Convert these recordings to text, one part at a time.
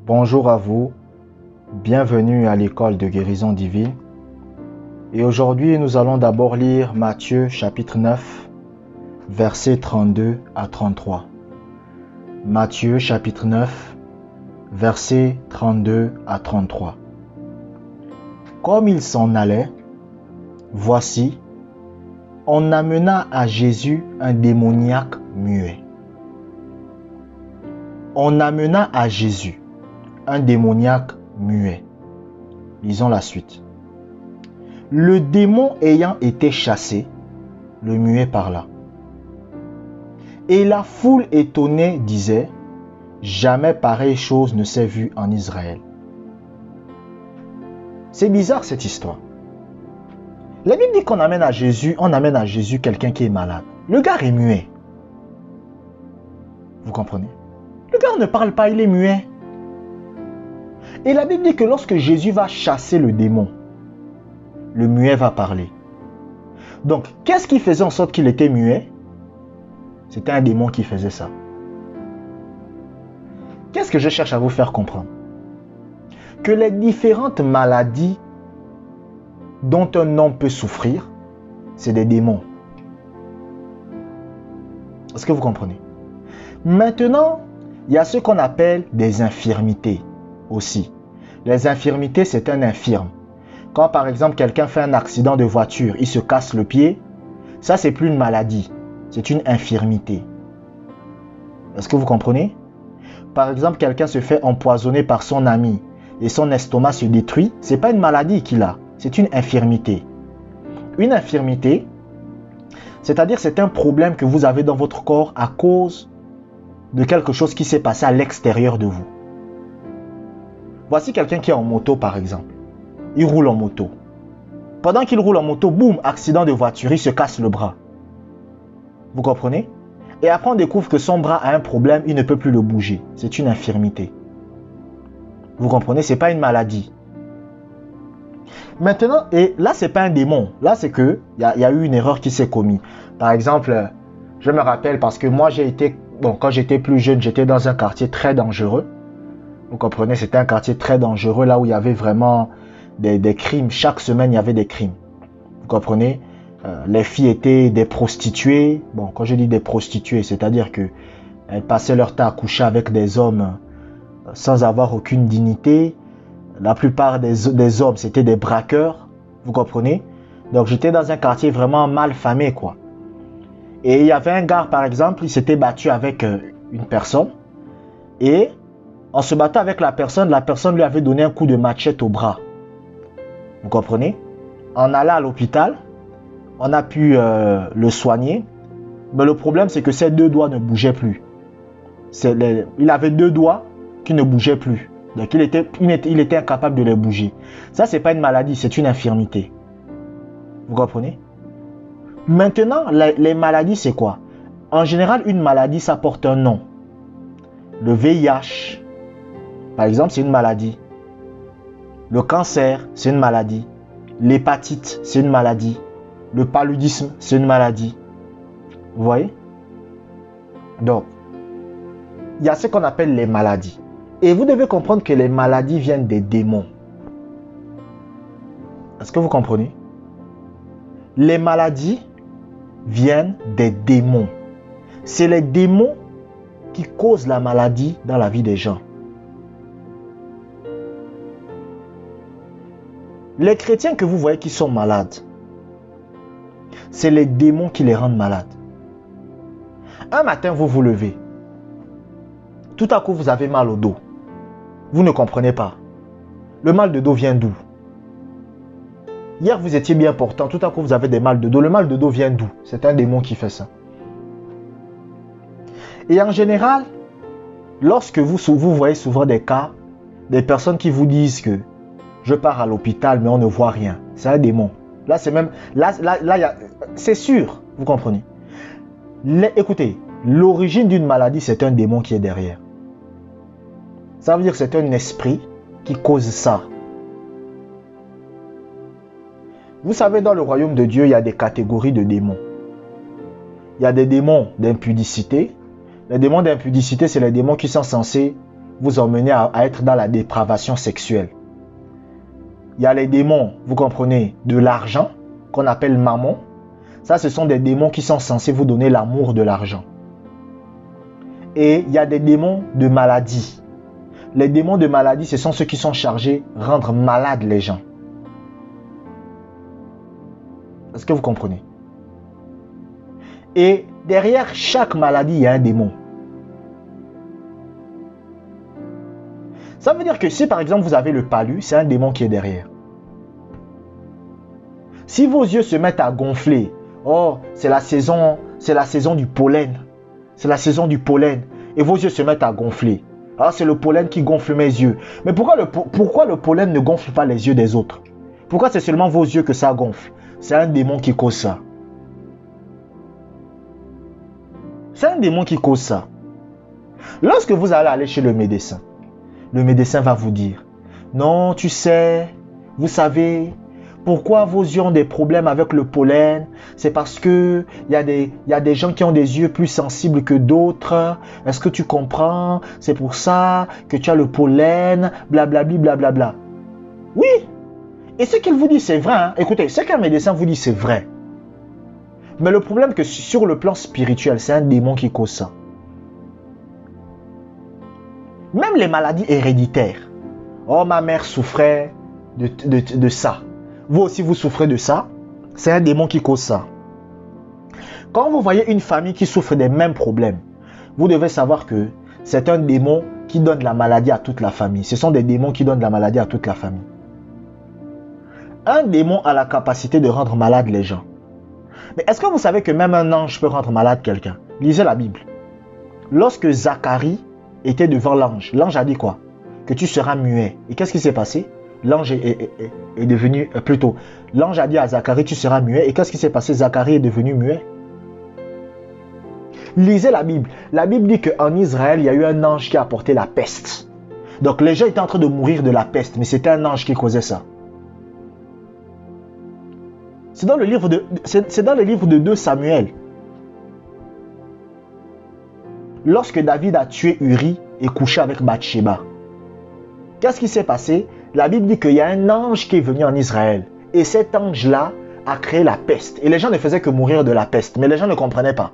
Bonjour à vous, bienvenue à l'école de guérison divine. Et aujourd'hui, nous allons d'abord lire Matthieu chapitre 9, versets 32 à 33. Matthieu chapitre 9, versets 32 à 33. Comme il s'en allait, voici, on amena à Jésus un démoniaque muet. On amena à Jésus un démoniaque muet. Lisons la suite. Le démon ayant été chassé, le muet parla. Et la foule étonnée disait, jamais pareille chose ne s'est vue en Israël. C'est bizarre cette histoire. La Bible dit qu'on amène à Jésus quelqu'un qui est malade. Le gars est muet. Vous comprenez? Le gars ne parle pas, il est muet. Et la Bible dit que lorsque Jésus va chasser le démon, le muet va parler. Donc, qu'est-ce qui faisait en sorte qu'il était muet? C'était un démon qui faisait ça. Qu'est-ce que je cherche à vous faire comprendre? Que les différentes maladies dont un homme peut souffrir, c'est des démons. Est-ce que vous comprenez? Maintenant, il y a ce qu'on appelle des infirmités aussi. Les infirmités, c'est un infirme. Quand par exemple quelqu'un fait un accident de voiture, il se casse le pied, ça c'est plus une maladie, c'est une infirmité. Est-ce que vous comprenez? Par exemple, quelqu'un se fait empoisonner par son ami et son estomac se détruit, c'est pas une maladie qu'il a, c'est une infirmité. Une infirmité, c'est-à-dire c'est un problème que vous avez dans votre corps à cause de quelque chose qui s'est passé à l'extérieur de vous. Voici quelqu'un qui est en moto par exemple. Il roule en moto. Pendant qu'il roule en moto, boum, accident de voiture, il se casse le bras. Vous comprenez? Et après on découvre que son bras a un problème, il ne peut plus le bouger. C'est une infirmité. Vous comprenez? C'est pas une maladie. Maintenant, et là c'est pas un démon. Là c'est que il y a eu une erreur qui s'est commise. Par exemple, je me rappelle parce que moi quand j'étais plus jeune, j'étais dans un quartier très dangereux. Vous comprenez, c'était un quartier très dangereux, là où il y avait vraiment des crimes. Chaque semaine, il y avait des crimes. Vous comprenez, les filles étaient des prostituées. Bon, quand je dis des prostituées, c'est-à-dire qu'elles passaient leur temps à coucher avec des hommes sans avoir aucune dignité. La plupart des hommes, c'était des braqueurs. Vous comprenez? Donc, j'étais dans un quartier vraiment mal famé, quoi. Et il y avait un gars, par exemple, il s'était battu avec une personne. Et en se battant avec la personne lui avait donné un coup de machette au bras. Vous comprenez? On allait à l'hôpital, on a pu le soigner. Mais le problème, c'est que ses deux doigts ne bougeaient plus. Il avait deux doigts qui ne bougeaient plus. Donc il était incapable de les bouger. Ça, c'est pas une maladie, c'est une infirmité. Vous comprenez? Maintenant, les maladies, c'est quoi? En général, une maladie, ça porte un nom. Le VIH, par exemple, c'est une maladie. Le cancer, c'est une maladie. L'hépatite, c'est une maladie. Le paludisme, c'est une maladie. Vous voyez? Donc, il y a ce qu'on appelle les maladies. Et vous devez comprendre que les maladies viennent des démons. Est-ce que vous comprenez? Les maladies viennent des démons. C'est les démons qui causent la maladie dans la vie des gens. Les chrétiens que vous voyez qui sont malades, c'est les démons qui les rendent malades. Un matin, vous vous levez. Tout à coup, vous avez mal au dos. Vous ne comprenez pas. Le mal de dos vient d'où? Hier, vous étiez bien portant. Tout à coup, vous avez des mal de dos. Le mal de dos vient d'où? C'est un démon qui fait ça. Et en général, lorsque vous voyez souvent des cas, des personnes qui vous disent que je pars à l'hôpital, mais on ne voit rien. C'est un démon. Là, c'est même... Là, c'est sûr. Vous comprenez? Écoutez, l'origine d'une maladie, c'est un démon qui est derrière. Ça veut dire que c'est un esprit qui cause ça. Vous savez, dans le royaume de Dieu, il y a des catégories de démons. Il y a des démons d'impudicité. Les démons d'impudicité, c'est les démons qui sont censés vous emmener à être dans la dépravation sexuelle. Il y a les démons, vous comprenez, de l'argent, qu'on appelle mammon. Ça, ce sont des démons qui sont censés vous donner l'amour de l'argent. Et il y a des démons de maladie. Les démons de maladie, ce sont ceux qui sont chargés de rendre malades les gens. Est-ce que vous comprenez? Et derrière chaque maladie, il y a un démon. Ça veut dire que si par exemple vous avez le palu, c'est un démon qui est derrière. Si vos yeux se mettent à gonfler, oh, c'est la saison du pollen. C'est la saison du pollen. Et vos yeux se mettent à gonfler. Ah, c'est le pollen qui gonfle mes yeux. Mais pourquoi le pollen ne gonfle pas les yeux des autres? Pourquoi c'est seulement vos yeux que ça gonfle? C'est un démon qui cause ça. C'est un démon qui cause ça. Lorsque vous allez aller chez le médecin va vous dire, non, tu sais, vous savez, pourquoi vos yeux ont des problèmes avec le pollen? C'est parce que il y a des gens qui ont des yeux plus sensibles que d'autres. Est-ce que tu comprends? C'est pour ça que tu as le pollen, blablabli, blablabla. Oui. Et ce qu'il vous dit, c'est vrai. Hein? Écoutez, ce qu'un médecin vous dit, c'est vrai. Mais le problème que sur le plan spirituel, c'est un démon qui cause ça. Même les maladies héréditaires. Oh, ma mère souffrait de ça. Vous aussi, vous souffrez de ça. C'est un démon qui cause ça. Quand vous voyez une famille qui souffre des mêmes problèmes, vous devez savoir que c'est un démon qui donne la maladie à toute la famille. Ce sont des démons qui donnent la maladie à toute la famille. Un démon a la capacité de rendre malade les gens. Mais est-ce que vous savez que même un ange peut rendre malade quelqu'un? Lisez la Bible. Lorsque Zacharie était devant l'ange, l'ange a dit quoi? Que tu seras muet. Et qu'est-ce qui s'est passé? L'ange est devenu, l'ange a dit à Zacharie, tu seras muet. Et qu'est-ce qui s'est passé? Zacharie est devenu muet. Lisez la Bible. La Bible dit qu'en Israël, il y a eu un ange qui a apporté la peste. Donc les gens étaient en train de mourir de la peste, mais c'était un ange qui causait ça. C'est dans le livre de 2 Samuel. Lorsque David a tué Uri et couché avec Bathsheba. Qu'est-ce qui s'est passé? La Bible dit qu'il y a un ange qui est venu en Israël. Et cet ange-là a créé la peste. Et les gens ne faisaient que mourir de la peste. Mais les gens ne comprenaient pas.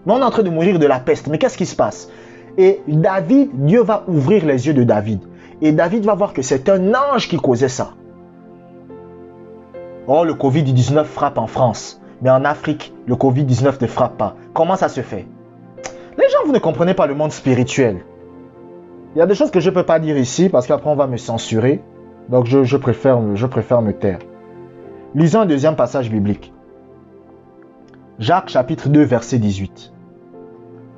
Mais on est en train de mourir de la peste. Mais qu'est-ce qui se passe? Et Dieu va ouvrir les yeux de David. Et David va voir que c'est un ange qui causait ça. Oh, le Covid-19 frappe en France. Mais en Afrique, le Covid-19 ne frappe pas. Comment ça se fait? Les gens, vous ne comprenez pas le monde spirituel. Il y a des choses que je ne peux pas dire ici parce qu'après on va me censurer. Donc je préfère me taire. Lisons un deuxième passage biblique. Jacques chapitre 2 verset 18.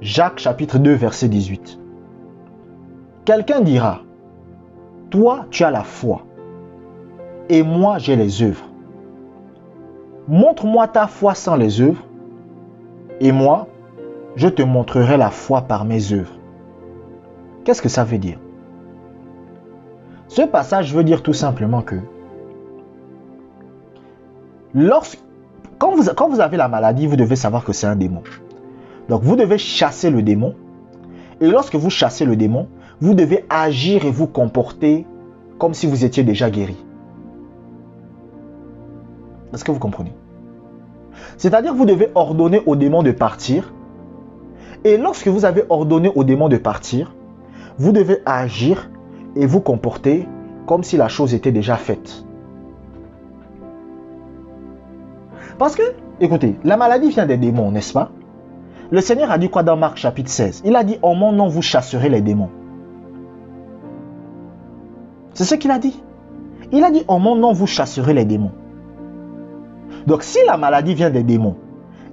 Jacques chapitre 2 verset 18. Quelqu'un dira, toi tu as la foi et moi j'ai les œuvres. Montre-moi ta foi sans les œuvres et moi je te montrerai la foi par mes œuvres. Qu'est-ce que ça veut dire? Ce passage veut dire tout simplement que quand vous avez la maladie, vous devez savoir que c'est un démon. Donc vous devez chasser le démon. Et lorsque vous chassez le démon, vous devez agir et vous comporter comme si vous étiez déjà guéri. Est-ce que vous comprenez? C'est-à-dire que vous devez ordonner au démon de partir. Et lorsque vous avez ordonné au démon de partir, vous devez agir et vous comporter comme si la chose était déjà faite. Parce que, écoutez, la maladie vient des démons, n'est-ce pas? Le Seigneur a dit quoi dans Marc chapitre 16? Il a dit, en mon nom, vous chasserez les démons. C'est ce qu'il a dit. Il a dit, en mon nom, vous chasserez les démons. Donc, si la maladie vient des démons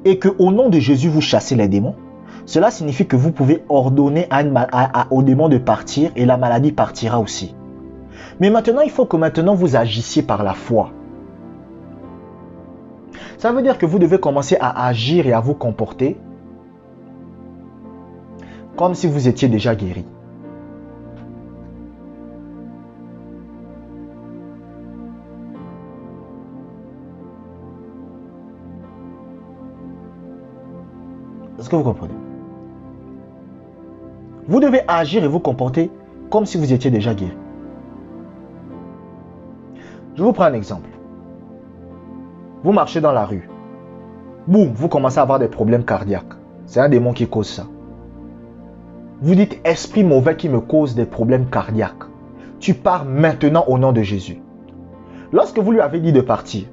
et qu'au nom de Jésus, vous chassez les démons, cela signifie que vous pouvez ordonner au démon de partir et la maladie partira aussi. Mais maintenant, il faut que maintenant vous agissiez par la foi. Ça veut dire que vous devez commencer à agir et à vous comporter comme si vous étiez déjà guéri. Est-ce que vous comprenez? Vous devez agir et vous comporter comme si vous étiez déjà guéri. Je vous prends un exemple. Vous marchez dans la rue. Boum, vous commencez à avoir des problèmes cardiaques. C'est un démon qui cause ça. Vous dites, esprit mauvais qui me cause des problèmes cardiaques. Tu pars maintenant au nom de Jésus. Lorsque vous lui avez dit de partir,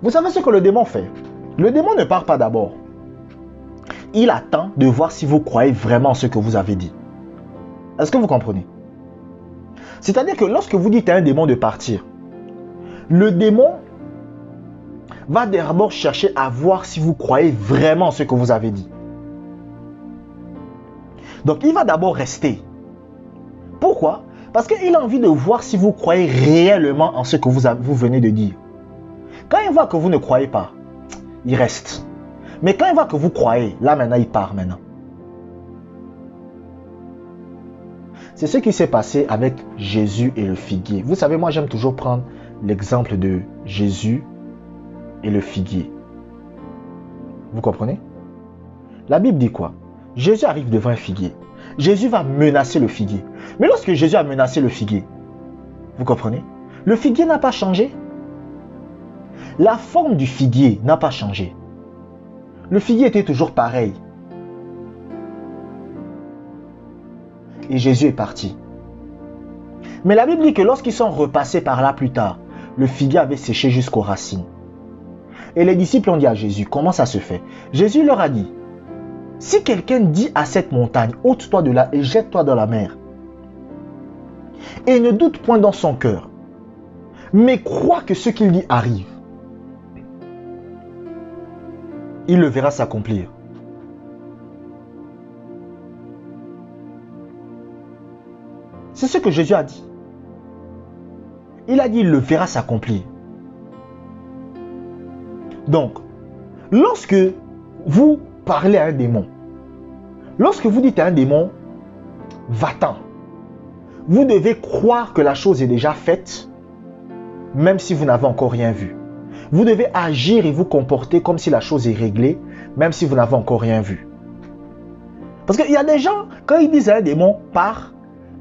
vous savez ce que le démon fait? Le démon ne part pas d'abord. Il attend de voir si vous croyez vraiment en ce que vous avez dit. Est-ce que vous comprenez? C'est-à-dire que lorsque vous dites à un démon de partir, le démon va d'abord chercher à voir si vous croyez vraiment en ce que vous avez dit. Donc, il va d'abord rester. Pourquoi? Parce qu'il a envie de voir si vous croyez réellement en ce que vous venez de dire. Quand il voit que vous ne croyez pas, il reste. Mais quand il voit que vous croyez, là maintenant, il part maintenant. C'est ce qui s'est passé avec Jésus et le figuier. Vous savez, moi j'aime toujours prendre l'exemple de Jésus et le figuier. Vous comprenez? La Bible dit quoi? Jésus arrive devant un figuier. Jésus va menacer le figuier. Mais lorsque Jésus a menacé le figuier, vous comprenez? Le figuier n'a pas changé. La forme du figuier n'a pas changé. Le figuier était toujours pareil. Et Jésus est parti. Mais la Bible dit que lorsqu'ils sont repassés par là plus tard, le figuier avait séché jusqu'aux racines. Et les disciples ont dit à Jésus, comment ça se fait? Jésus leur a dit, si quelqu'un dit à cette montagne, ôte-toi de là et jette-toi dans la mer, et ne doute point dans son cœur, mais croit que ce qu'il dit arrive, il le verra s'accomplir. C'est ce que Jésus a dit. Il a dit, il le verra s'accomplir. Donc, lorsque vous parlez à un démon, lorsque vous dites à un démon, va-t'en, vous devez croire que la chose est déjà faite, même si vous n'avez encore rien vu. Vous devez agir et vous comporter comme si la chose est réglée, même si vous n'avez encore rien vu. Parce qu'il y a des gens, quand ils disent à un démon, pars,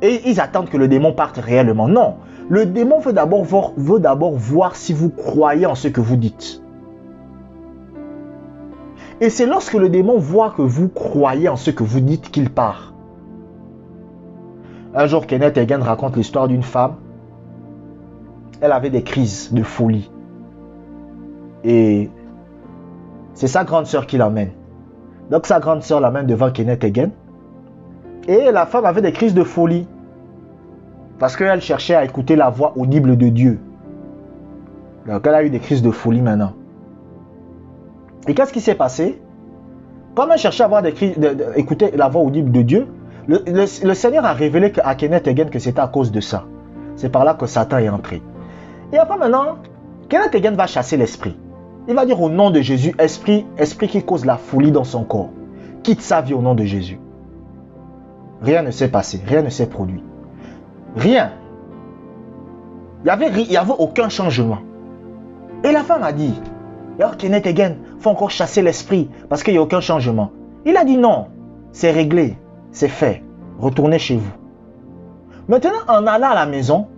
et ils attendent que le démon parte réellement. Non, le démon veut d'abord voir si vous croyez en ce que vous dites. Et c'est lorsque le démon voit que vous croyez en ce que vous dites qu'il part. Un jour, Kenneth Hagin raconte l'histoire d'une femme. Elle avait des crises de folie. Et c'est sa grande sœur qui l'emmène. Donc sa grande sœur l'amène devant Kenneth Hagin. Et la femme avait des crises de folie. Parce qu'elle cherchait à écouter la voix audible de Dieu. Donc elle a eu des crises de folie maintenant. Et qu'est-ce qui s'est passé? Comme elle cherchait à avoir écouter la voix audible de Dieu, le Seigneur a révélé à Kenneth Hagin que c'était à cause de ça. C'est par là que Satan est entré. Et après maintenant, Kenneth Hagin va chasser l'esprit. Il va dire au nom de Jésus, esprit qui cause la folie dans son corps, quitte sa vie au nom de Jésus. Rien ne s'est passé, rien ne s'est produit. Rien. Il n'y avait aucun changement. Et la femme a dit, alors Kenneth Hagin, il faut encore chasser l'esprit parce qu'il n'y a aucun changement. Il a dit non, c'est réglé, c'est fait, retournez chez vous. Maintenant, en allant à la maison,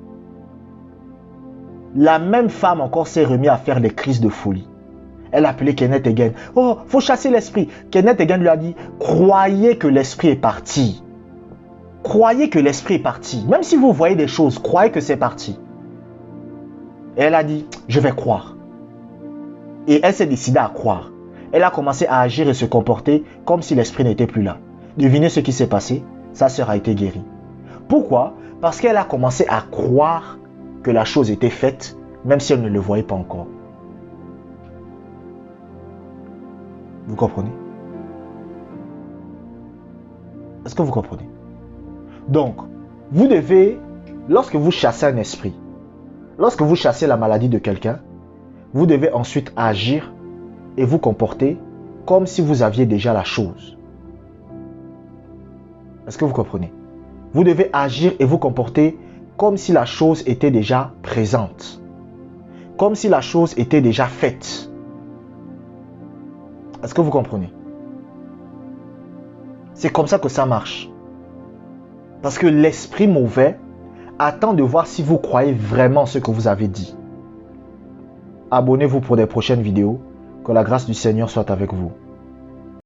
la même femme encore s'est remise à faire des crises de folie. Elle a appelé Kenneth Hagin. Oh, il faut chasser l'esprit. Kenneth Hagin lui a dit, croyez que l'esprit est parti. Croyez que l'esprit est parti. Même si vous voyez des choses, croyez que c'est parti. Et elle a dit, je vais croire. Et elle s'est décidée à croire. Elle a commencé à agir et se comporter comme si l'esprit n'était plus là. Devinez ce qui s'est passé? Sa sœur a été guérie. Pourquoi? Parce qu'elle a commencé à croire que la chose était faite, même si elle ne le voyait pas encore. Vous comprenez? Est-ce que vous comprenez? Donc, vous devez, lorsque vous chassez un esprit, lorsque vous chassez la maladie de quelqu'un, vous devez ensuite agir et vous comporter comme si vous aviez déjà la chose. Est-ce que vous comprenez? Vous devez agir et vous comporter comme si la chose était déjà présente. Comme si la chose était déjà faite. Est-ce que vous comprenez? C'est comme ça que ça marche. Parce que l'esprit mauvais attend de voir si vous croyez vraiment ce que vous avez dit. Abonnez-vous pour des prochaines vidéos. Que la grâce du Seigneur soit avec vous.